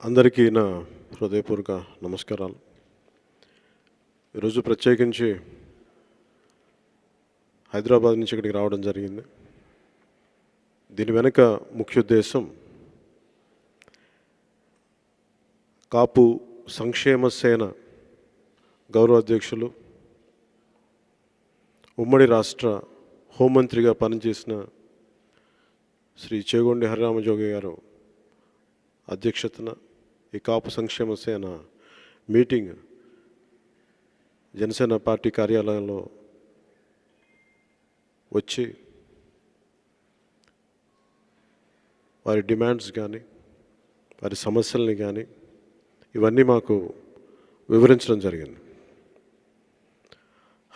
అందరికీ నా హృదయపూర్వక నమస్కారాలు. ఈరోజు ప్రత్యేకించి హైదరాబాద్ నుంచి ఇక్కడికి రావడం జరిగింది. దీని వెనుక ముఖ్య ఉద్దేశం కాపు సంక్షేమ సేన గౌరవ అధ్యక్షులు, ఉమ్మడి రాష్ట్ర హోంమంత్రిగా పనిచేసిన శ్రీ చేగొండి హరిరామజోగి గారు అధ్యక్షతన ఈ కాపు సంక్షేమ సేన మీటింగ్ జనసేన పార్టీ కార్యాలయంలో వచ్చి వారి డిమాండ్స్ కానీ వారి సమస్యల్ని కానీ ఇవన్నీ మాకు వివరించడం జరిగింది.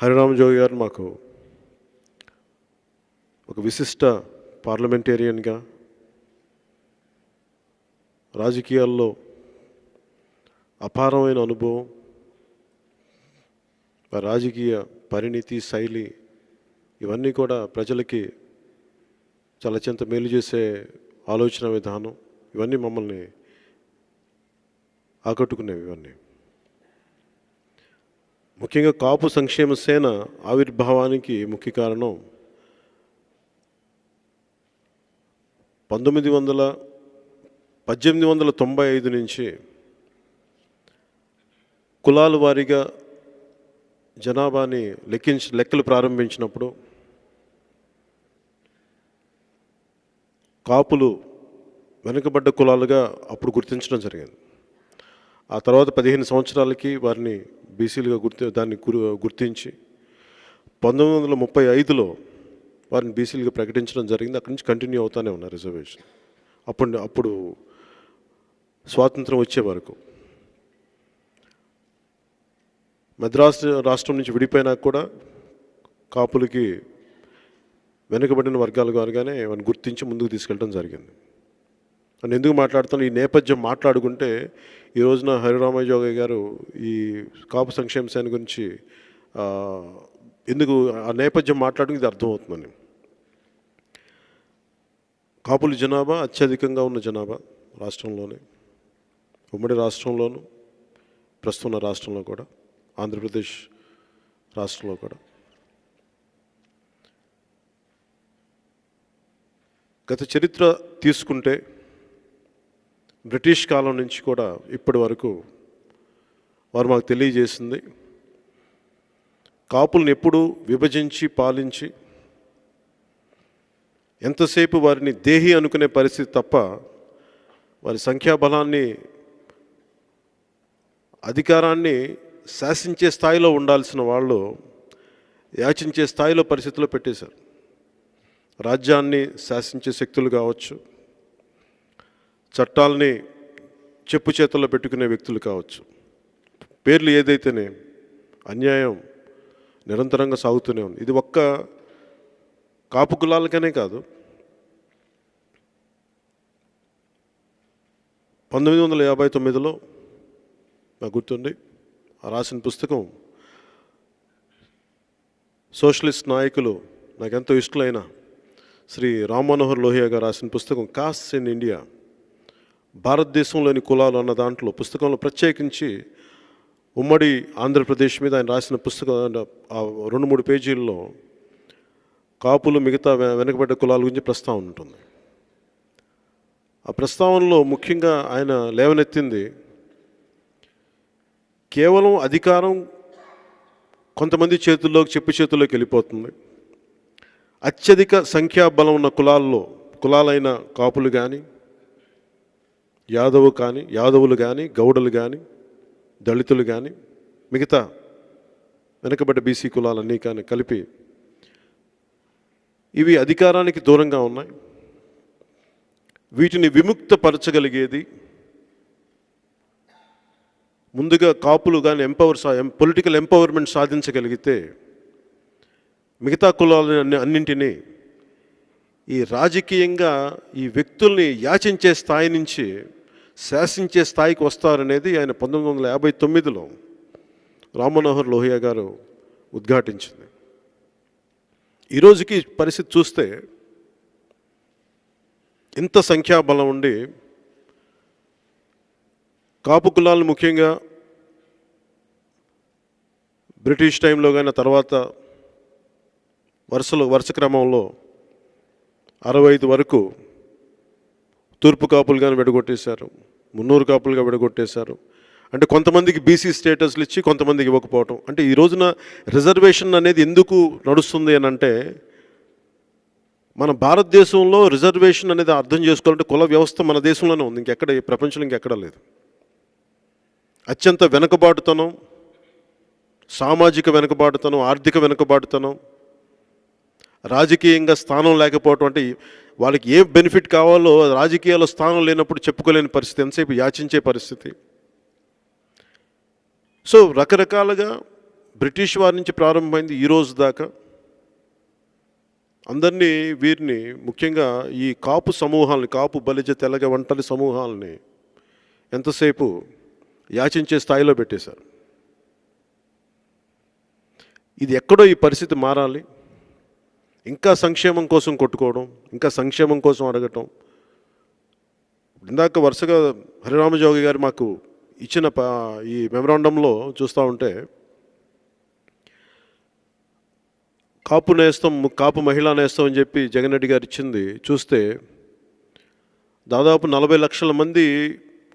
హరిరామజోగి గారు మాకు ఒక విశిష్ట పార్లమెంటేరియన్గా, రాజకీయాల్లో అపారమైన అనుభవం, రాజకీయ పరిణితి, శైలి ఇవన్నీ కూడా ప్రజలకి చాలా అత్యంత మేలు చేసే ఆలోచన విధానం ఇవన్నీ మమ్మల్ని ఆకట్టుకునేవి. ఇవన్నీ ముఖ్యంగా కాపు సంక్షేమ సేన ఆవిర్భావానికి ముఖ్య కారణం 1895 నుంచి కులాల వారీగా జనాభాని లెక్కలు ప్రారంభించినప్పుడు కాపులు వెనుకబడ్డ కులాలుగా అప్పుడు గుర్తించడం జరిగింది. ఆ తర్వాత 15 సంవత్సరాలకి వారిని బీసీలుగా గుర్తించి 1935లో వారిని బీసీలుగా ప్రకటించడం జరిగింది. అక్కడి నుంచి కంటిన్యూ అవుతూనే ఉన్నారు రిజర్వేషన్. అప్పుడు స్వాతంత్రం వచ్చే వరకు. మద్రాసు రాష్ట్రం నుంచి విడిపోయినా కూడా కాపులకి వెనుకబడిన వర్గాలు గారుగానే వారిని గుర్తించి ముందుకు తీసుకెళ్ళడం జరిగింది. అని ఎందుకు మాట్లాడుతాను, ఈ నేపథ్యం మాట్లాడుకుంటే ఈ రోజున హరిరామజోగి గారు ఈ కాపు సంక్షేమ సేన గురించి ఎందుకు ఆ నేపథ్యం మాట్లాడడం ఇది అర్థమవుతుందని. కాపుల జనాభా అత్యధికంగా ఉన్న జనాభా రాష్ట్రంలోనే, ఉమ్మడి రాష్ట్రంలోనూ, ప్రస్తుత రాష్ట్రంలో కూడా, ఆంధ్రప్రదేశ్ రాష్ట్రంలో కూడా. గత చరిత్ర తీసుకుంటే బ్రిటిష్ కాలం నుంచి కూడా ఇప్పటి వరకు వారు మాకు తెలియజేసింది, కాపులను ఎప్పుడూ విభజించి పాలించి ఎంతసేపు వారిని దేహి అనుకునే పరిస్థితి తప్ప వారి సంఖ్యాబలాన్ని, అధికారాన్ని శాసించే స్థాయిలో ఉండాల్సిన వాళ్ళు యాచించే స్థాయిలో పరిస్థితుల్లో పెట్టేశారు. రాజ్యాన్ని శాసించే శక్తులు కావచ్చు, చట్టాలని చెప్పు చేతుల్లో పెట్టుకునే వ్యక్తులు కావచ్చు, పేర్లు ఏదైతేనే అన్యాయం నిరంతరంగా సాగుతూనే ఉంది. ఇది ఒక్క కాపు కులాలకనే కాదు, 1959లో నాకు గుర్తుంది రాసిన పుస్తకం, సోషలిస్ట్ నాయకులు నాకెంతో ఇష్టలైన శ్రీ రామ్ మనోహర్ లోహియా గారు రాసిన పుస్తకం కాస్ట్ ఇన్ ఇండియా, భారతదేశంలోని కులాలు అన్న దాంట్లో పుస్తకంలో ప్రత్యేకించి ఉమ్మడి ఆంధ్రప్రదేశ్ మీద ఆయన రాసిన పుస్తకం 2-3 పేజీల్లో కాపులు మిగతా వెనుకబడ్డ కులాల గురించి ప్రస్తావన ఉంటుంది. ఆ ప్రస్తావనలో ముఖ్యంగా ఆయన లేవనెత్తింది కేవలం అధికారం కొంతమంది చెప్పు చేతుల్లోకి వెళ్ళిపోతుంది. అత్యధిక సంఖ్యాబలం ఉన్న కులాలైన కాపులు కానీ, యాదవులు కానీ, గౌడలు కానీ, దళితులు కానీ, మిగతా వెనుకబడ్డ బీసీ కులాలన్నీ కానీ కలిపి ఇవి అధికారానికి దూరంగా ఉన్నాయి. వీటిని విముక్తపరచగలిగేది ముందుగా కాపులు కానీ పొలిటికల్ ఎంపవర్మెంట్ సాధించగలిగితే మిగతా కులాలని అన్నింటినీ ఈ రాజకీయంగా ఈ వ్యక్తుల్ని యాచించే స్థాయి నుంచి శాసించే స్థాయికి వస్తారనేది ఆయన 1959లో రామ్ మనోహర్ లోహియా గారు ఉద్ఘాటించింది. ఈరోజుకి పరిస్థితి చూస్తే ఇంత సంఖ్యాబలం ఉండి కాపు కులాలను ముఖ్యంగా బ్రిటిష్ టైంలో కానీ తర్వాత వరుస క్రమంలో 65 వరకు తూర్పు కాపులుగానే విడగొట్టేశారు, మున్నూరు కాపులుగా విడగొట్టేశారు. అంటే కొంతమందికి బీసీ స్టేటస్లు ఇచ్చి కొంతమందికి ఇవ్వకపోవటం. అంటే ఈ రోజున రిజర్వేషన్ అనేది ఎందుకు నడుస్తుంది అని అంటే, మన భారతదేశంలో రిజర్వేషన్ అనేది అర్థం చేసుకోవాలంటే కుల వ్యవస్థ మన దేశంలోనే ఉంది, ఇంకెక్కడ ప్రపంచంలో ఇంకెక్కడా లేదు. అత్యంత వెనుకబాటుతనం, సామాజిక వెనుకబాటుతనం, ఆర్థిక వెనుకబాటుతనం, రాజకీయంగా స్థానం లేకపోవటం. అంటే వాళ్ళకి ఏ బెనిఫిట్ కావాలో రాజకీయాల్లో స్థానం లేనప్పుడు చెప్పుకోలేని పరిస్థితి, ఎంతసేపు యాచించే పరిస్థితి. సో రకరకాలుగా బ్రిటిష్ వారి నుంచి ప్రారంభమైంది ఈ రోజు దాకా అందరినీ వీరిని ముఖ్యంగా ఈ కాపు సమూహాలని, కాపు బలిజ తెలగ వంటలి సమూహాలని ఎంతసేపు యాచించే స్థాయిలో పెట్టేశారు. ఇది ఎక్కడో ఈ పరిస్థితి మారాలి. ఇంకా సంక్షేమం కోసం కొట్టుకోవడం, ఇంకా సంక్షేమం కోసం అడగటం. ఇందాక వరుసగా హరిరామజోగి గారు మాకు ఇచ్చిన ఈ మెమరాండంలో చూస్తూ ఉంటే, కాపు నేస్తం, కాపు మహిళా నేస్తం అని చెప్పి జగన్ రెడ్డి గారు ఇచ్చింది చూస్తే, దాదాపు 40 లక్షల మంది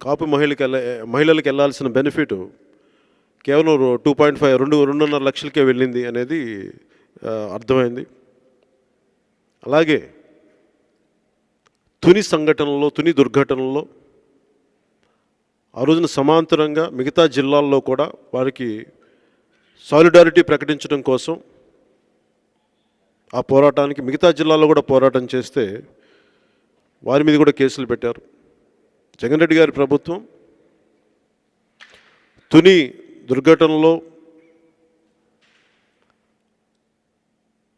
కాపు మహిళలకు వెళ్ళాల్సిన బెనిఫిట్ కేవలం 2.5 లక్షలకే వెళ్ళింది అనేది అర్థమైంది. అలాగే తుని దుర్ఘటనలో ఆ రోజున సమాంతరంగా మిగతా జిల్లాల్లో కూడా వారికి సాలిడారిటీ ప్రకటించడం కోసం ఆ పోరాటానికి మిగతా జిల్లాల్లో కూడా పోరాటం చేస్తే వారి మీద కూడా కేసులు పెట్టారు. జగన్ రెడ్డి గారి ప్రభుత్వం తుని దుర్ఘటనలో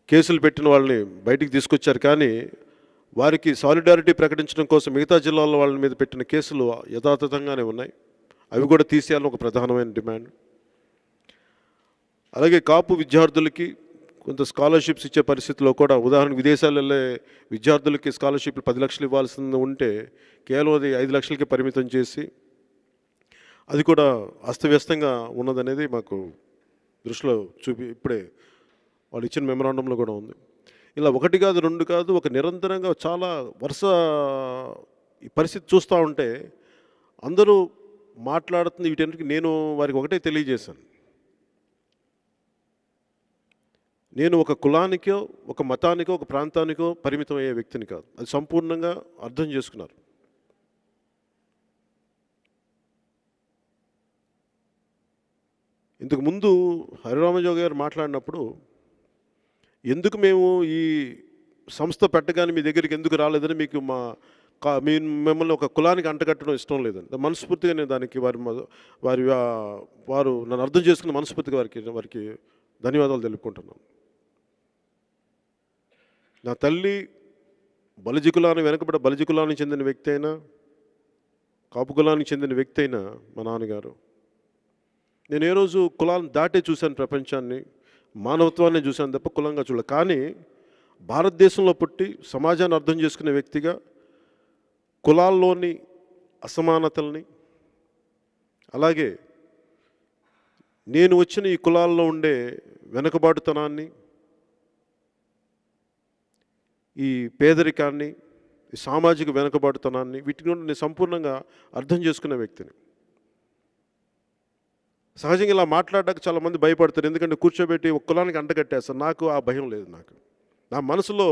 కేసులు పెట్టిన వాళ్ళని బయటికి తీసుకొచ్చారు, కానీ వారికి సాలిడారిటీ ప్రకటించడం కోసం మిగతా జిల్లాల్లో వాళ్ళ మీద పెట్టిన కేసులు యథాతథంగానే ఉన్నాయి. అవి కూడా తీసేయాలని ఒక ప్రధానమైన డిమాండ్. అలాగే కాపు విద్యార్థులకి కొంత స్కాలర్షిప్స్ ఇచ్చే పరిస్థితిలో కూడా, ఉదాహరణకు విదేశాలు వెళ్ళే విద్యార్థులకి స్కాలర్షిప్లు 10 లక్షలు ఇవ్వాల్సింది ఉంటే కేవలం అది 5 లక్షలకి పరిమితం చేసి, అది కూడా అస్తవ్యస్తంగా ఉన్నదనేది మాకు దృష్టిలో ఇప్పుడే వాళ్ళు ఇచ్చిన మెమరాండంలో కూడా ఉంది. ఇలా 1 కాదు 2 కాదు, ఒక నిరంతరంగా చాలా వరుస ఈ పరిస్థితి చూస్తూ ఉంటే అందరూ మాట్లాడుతుంది వీటన్నిటికీ నేను వారికి ఒకటే తెలియజేశాను. నేను ఒక కులానికో, ఒక మతానికో, ఒక ప్రాంతానికో పరిమితం అయ్యే వ్యక్తిని కాదు. అది సంపూర్ణంగా అర్థం చేసుకున్నారు. ఇంతకు ముందు హరిరామజోగి గారు మాట్లాడినప్పుడు, ఎందుకు మేము ఈ సంస్థ పెట్టగానే మీ దగ్గరికి ఎందుకు రాలేదని, మీకు మిమ్మల్ని ఒక కులానికి అంటగట్టడం ఇష్టం లేదని మనస్ఫూర్తిగా నేను దానికి వారు నన్ను అర్థం చేసుకున్న మనస్ఫూర్తిగా వారికి ధన్యవాదాలు తెలుపుకుంటున్నాను. నా తల్లి బలిజ కులాన్ని వెనకబడ్డ బలిజ కులానికి చెందిన వ్యక్తి అయినా, కాపు కులానికి చెందిన వ్యక్తి అయినా మా నాన్నగారు, నేను ఏ రోజు కులాన్ని దాటే చూశాను, ప్రపంచాన్ని, మానవత్వాన్ని చూశాను తప్ప కులంగా చూడలే. కానీ భారతదేశంలో పుట్టి సమాజాన్ని అర్థం చేసుకునే వ్యక్తిగా కులాల్లోని అసమానతల్ని, అలాగే నేను వచ్చిన ఈ కులాల్లో ఉండే వెనుకబాటుతనాన్ని, ఈ పేదరికాన్ని, ఈ సామాజిక వెనుకబాటుతనాన్ని, వీటిని నేను సంపూర్ణంగా అర్థం చేసుకునే వ్యక్తిని. సహజంగా ఇలా మాట్లాడడానికి చాలామంది భయపడతారు, ఎందుకంటే కూర్చోబెట్టి ఒక కులానికి అంటగట్టేస్తారు. నాకు ఆ భయం లేదు. నా మనసులో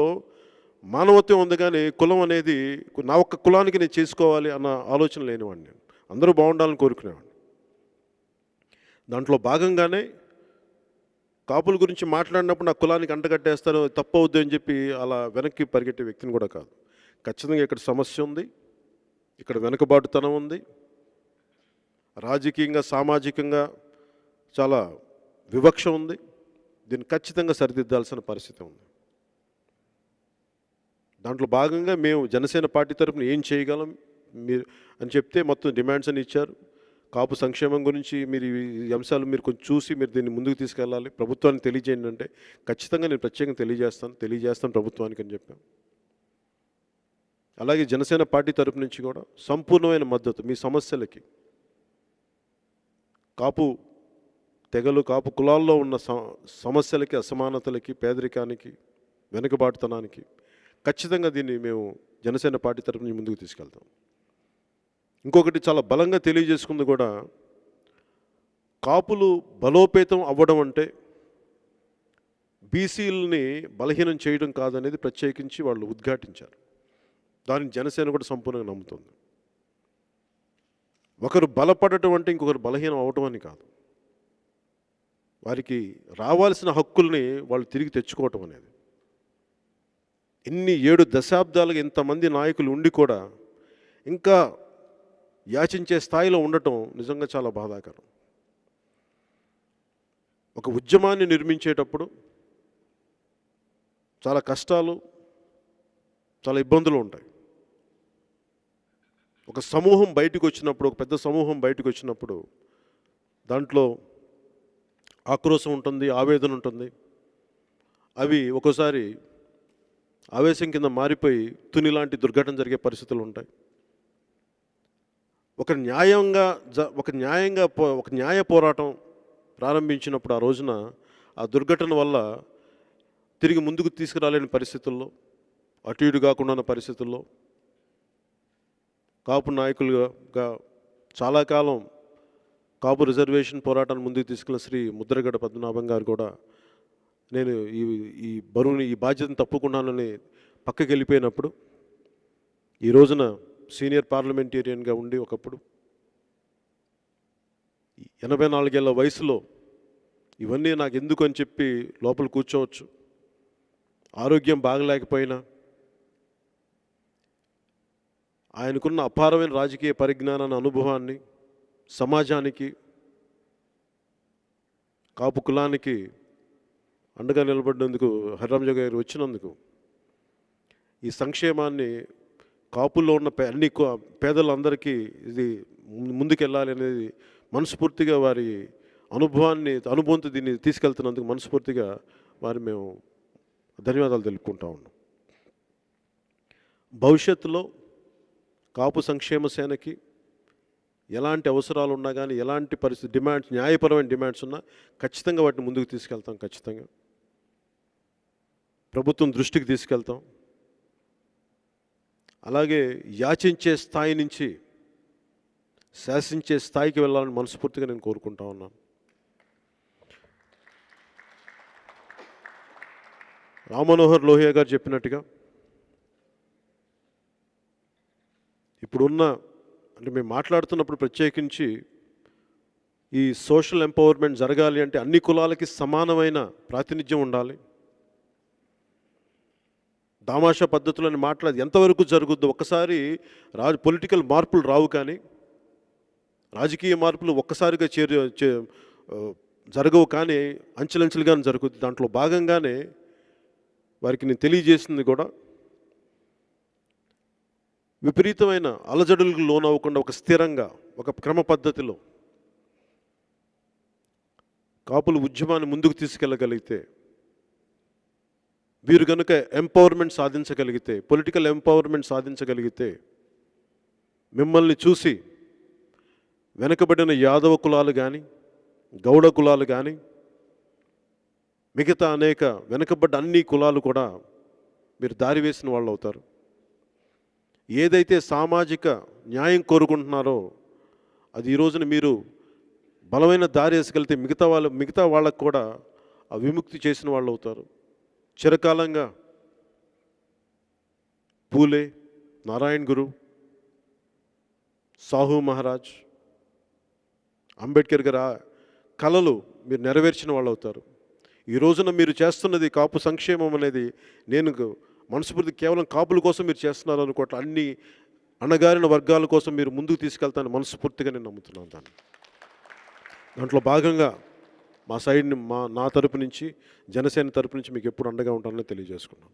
మానవత్వం ఉంది, కానీ కులం అనేది నా ఒక్క కులానికి నేను చేసుకోవాలి అన్న ఆలోచన లేనివాడిని. నేను అందరూ బాగుండాలని కోరుకునేవాడిని. దాంట్లో భాగంగానే కాపుల గురించి మాట్లాడినప్పుడు నా కులానికి అంటగట్టేస్తాను, తప్పవుద్దు అని చెప్పి అలా వెనక్కి పరిగెట్టే వ్యక్తిని కూడా కాదు. ఖచ్చితంగా ఇక్కడ సమస్య ఉంది, ఇక్కడ వెనుకబాటుతనం ఉంది, రాజకీయంగా సామాజికంగా చాలా వివక్ష ఉంది. దీన్ని ఖచ్చితంగా సరిదిద్దాల్సిన పరిస్థితి ఉంది. దాంట్లో భాగంగా మేము జనసేన పార్టీ తరఫున ఏం చేయగలం మీరు అని చెప్తే మొత్తం డిమాండ్స్ అని ఇచ్చారు. కాపు సంక్షేమం గురించి మీరు ఈ అంశాలు మీరు కొంచెం చూసి మీరు దీన్ని ముందుకు తీసుకెళ్ళాలి, ప్రభుత్వానికి తెలియజేయండి అంటే ఖచ్చితంగా నేను ప్రత్యేకంగా తెలియజేస్తాను ప్రభుత్వానికి అని చెప్పాం. అలాగే జనసేన పార్టీ తరఫు నుంచి కూడా సంపూర్ణమైన మద్దతు మీ సమస్యలకి కాపు తెగలు, కాపు కులాల్లో ఉన్న సమస్యలకి, అసమానతలకి, పేదరికానికి, వెనుకబాటుతనానికి ఖచ్చితంగా దీన్ని మేము జనసేన పార్టీ తరఫు నుంచి ముందుకు తీసుకెళ్తాం. ఇంకొకటి చాలా బలంగా తెలియజేసుకుంది కూడా, కాపులు బలోపేతం అవ్వడం అంటే బీసీలని బలహీనం చేయడం కాదనేది ప్రత్యేకించి వాళ్ళు ఉద్ఘాటించారు. దానికి జనసేన కూడా సంపూర్ణంగా నమ్ముతుంది. ఒకరు బలపడటం అంటే ఇంకొకరు బలహీనం అవ్వటం అని కాదు, వారికి రావాల్సిన హక్కుల్ని వాళ్ళు తిరిగి తెచ్చుకోవటం అనేది. ఇన్ని 7 దశాబ్దాలుగా ఇంతమంది నాయకులు ఉండి కూడా ఇంకా యాచించే స్థాయిలో ఉండటం నిజంగా చాలా బాధాకరం. ఒక ఉద్యమాన్ని నిర్మించేటప్పుడు చాలా కష్టాలు, చాలా ఇబ్బందులు ఉంటాయి. ఒక సమూహం బయటకు వచ్చినప్పుడు, ఒక పెద్ద సమూహం బయటకు వచ్చినప్పుడు దాంట్లో ఆక్రోశం ఉంటుంది, ఆవేదన ఉంటుంది. అవి ఒక్కోసారి ఆవేశం కింద మారిపోయి తుని లాంటి దుర్ఘటన జరిగే పరిస్థితులు ఉంటాయి. ఒక న్యాయ పోరాటం ప్రారంభించినప్పుడు ఆ రోజున ఆ దుర్ఘటన వల్ల తిరిగి ముందుకు తీసుకురాలేని పరిస్థితుల్లో, అటు ఇటు కాకుండా ఉన్న పరిస్థితుల్లో కాపు నాయకులుగా చాలా కాలం కాపు రిజర్వేషన్ పోరాటాన్ని ముందుకు తీసుకెళ్లిన శ్రీ ముద్రగడ పద్మనాభం గారు కూడా నేను ఈ బరువుని, ఈ బాధ్యతను తప్పుకున్నానని పక్కకి వెళ్ళిపోయినప్పుడు, ఈ రోజున సీనియర్ పార్లమెంటేరియన్గా ఉండి ఒకప్పుడు 84 ఏళ్ల వయసులో ఇవన్నీ నాకు ఎందుకు అని చెప్పి లోపల కూర్చోవచ్చు. ఆరోగ్యం బాగలేకపోయినా ఆయనకున్న అపారమైన రాజకీయ పరిజ్ఞానాన్ని, అనుభవాన్ని సమాజానికి, కాపు కులానికి అండగా నిలబడినందుకు, హరిరామజోగయ్య గారు వచ్చినందుకు, ఈ సంక్షేమాన్ని కాపుల్లో ఉన్న అన్ని పేదలందరికీ ఇది ముందుకెళ్ళాలి అనేది మనస్ఫూర్తిగా వారి అనుభవంతో దీన్ని తీసుకెళ్తున్నందుకు మనస్ఫూర్తిగా మేము ధన్యవాదాలు తెలుపుకుంటా ఉన్నాం. భవిష్యత్తులో కాపు సంక్షేమ సేనకి ఎలాంటి అవసరాలు ఉన్నా కానీ, ఎలాంటి పరిస్థితి డిమాండ్స్, న్యాయపరమైన డిమాండ్స్ ఉన్నా ఖచ్చితంగా వాటిని ముందుకు తీసుకెళ్తాం. ఖచ్చితంగా ప్రభుత్వం దృష్టికి తీసుకెళ్తాం. అలాగే యాచించే స్థాయి నుంచి శాసించే స్థాయికి వెళ్ళాలని మనస్ఫూర్తిగా నేను కోరుకుంటా ఉన్నాను. రామ్మనోహర్ లోహియా గారు చెప్పినట్టుగా ఇప్పుడున్న, అంటే మేము మాట్లాడుతున్నప్పుడు ప్రత్యేకించి ఈ సోషల్ ఎంపవర్మెంట్ జరగాలి అంటే అన్ని కులాలకి సమానమైన ప్రాతినిధ్యం ఉండాలి. దామాషా పద్ధతులని మాట్లాడి ఎంతవరకు జరుగుద్దో, ఒక్కసారి పొలిటికల్ మార్పులు రావు, కానీ రాజకీయ మార్పులు ఒక్కసారిగా జరగవు, కానీ అంచెలంచెలుగానే జరుగుద్ది. దాంట్లో భాగంగానే వారికి నేను తెలియజేసింది కూడా, విపరీతమైన అలజడులకు లోనవ్వకుండా ఒక స్థిరంగా, ఒక క్రమ పద్ధతిలో కాపులు ఉద్యమాన్ని ముందుకు తీసుకెళ్ళగలిగితే, వీరు కనుక ఎంపవర్మెంట్ సాధించగలిగితే, పొలిటికల్ ఎంపవర్మెంట్ సాధించగలిగితే, మిమ్మల్ని చూసి వెనుకబడిన యాదవ కులాలు కానీ, గౌడ కులాలు కానీ, మిగతా అనేక వెనుకబడ్డ అన్ని కులాలు కూడా మీరు దారి వేసిన వాళ్ళు అవుతారు. ఏదైతే సామాజిక న్యాయం కోరుకుంటున్నారో అది ఈ రోజున మీరు బలమైన దారి వేసుకెళ్తే మిగతా వాళ్ళకు కూడా ఆ విముక్తి చేసిన వాళ్ళు అవుతారు. చిరకాలంగా పూలే, నారాయణ్ గురు, సాహు మహారాజ్, అంబేద్కర్ గారు కళలు మీరు నెరవేర్చిన వాళ్ళు అవుతారు. ఈ రోజున మీరు చేస్తున్నది కాపు సంక్షేమం అనేది, నేను మనస్ఫూర్తి కేవలం కాపుల కోసం మీరు చేస్తున్నారు అనుకోవట్ల, అన్ని అణగారిన వర్గాల కోసం మీరు ముందుకు తీసుకెళ్తానని మనస్ఫూర్తిగా నేను నమ్ముతున్నాను. దాంట్లో భాగంగా మా సైడ్ని, నా తరపు నుంచి, జనసేన తరపు నుంచి మీకు ఎప్పుడు అండగా ఉంటానని తెలియజేసుకున్నాను.